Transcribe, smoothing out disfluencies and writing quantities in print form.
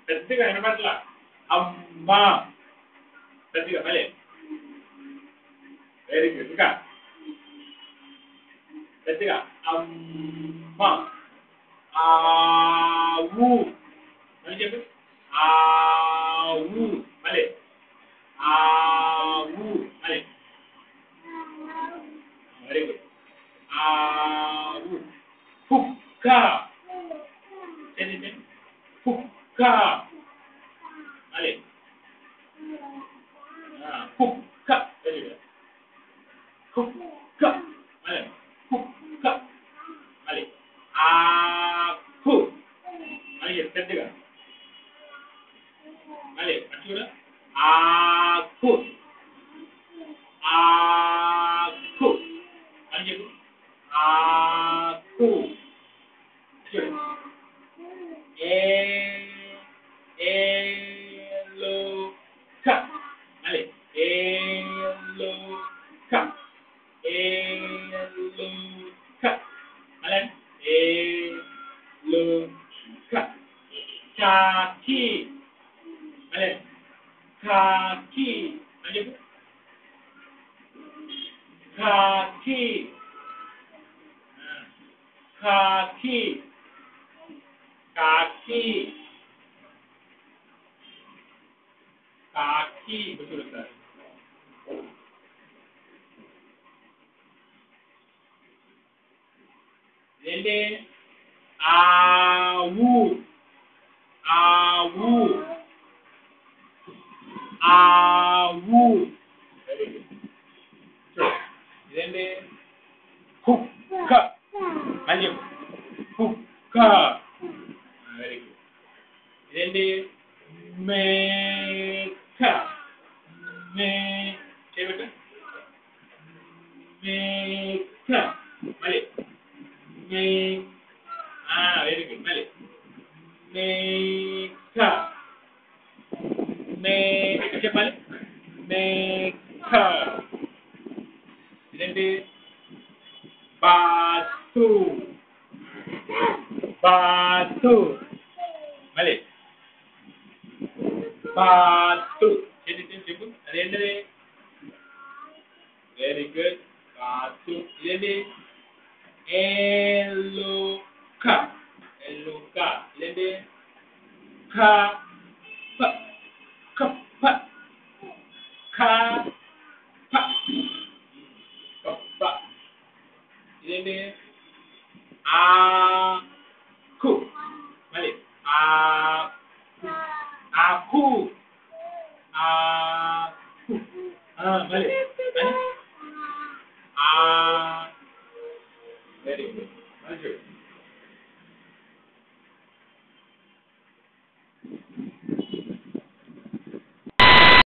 పెద్దగా వినపట్ల అమ్మ పెద్దగా మళ్ళీ వెరీ గుడ్ ఇంకా పెద్దగా అమ్మ ఆవు మళ్ళీ చెప్పు ఆవు మళ్ళీ ఆవు మళ్ళీ వెరీ గుడ్ ఆవు కుక్క కుక్క మళ్ళీ కుక్క వెరీ గుడ్ కుక్క మళ్ళీ కుక్క మళ్ళీ ఆకు మళ్ళీ పెద్దగా మళ్ళీ అటు చూడ ఆకు ఆకు అని చెప్పు ఆకు చూడు ఏలుక మళ్ళీ ఏలుక ఏలుక మళ్ళీ ఏలుక కాకి మళ్ళీ కాకి అని చెప్పు కాకి కాకి కాకి కాకి చూడు సార్ ఏంటి ఆవు ఆవు ఆవు ఇదేంటి కుక్క అని చెప్పు కుక్క వెరీ గుడ్ ఇదేంటి మేక మే చేయబెట్ట మేక మళ్ళీ మే వెరీ గుడ్ మళ్ళీ మేక మే చెప్పాలి మేక ఇదేంటి బాతు బాతు మళ్ళీ బాతు చెప్పు అదేంటిది వెరీ గుడ్ బాతు ఇదేంటి ఎలుక ఎలుక ఇదేంటి కప్ప కప్ప కప్ప కప్ప ఇదేంటి ఆకు మళ్ళీ ఆకు ఆకు మళ్ళీ వెరీ గుడ్ మళ్ళీ చూడు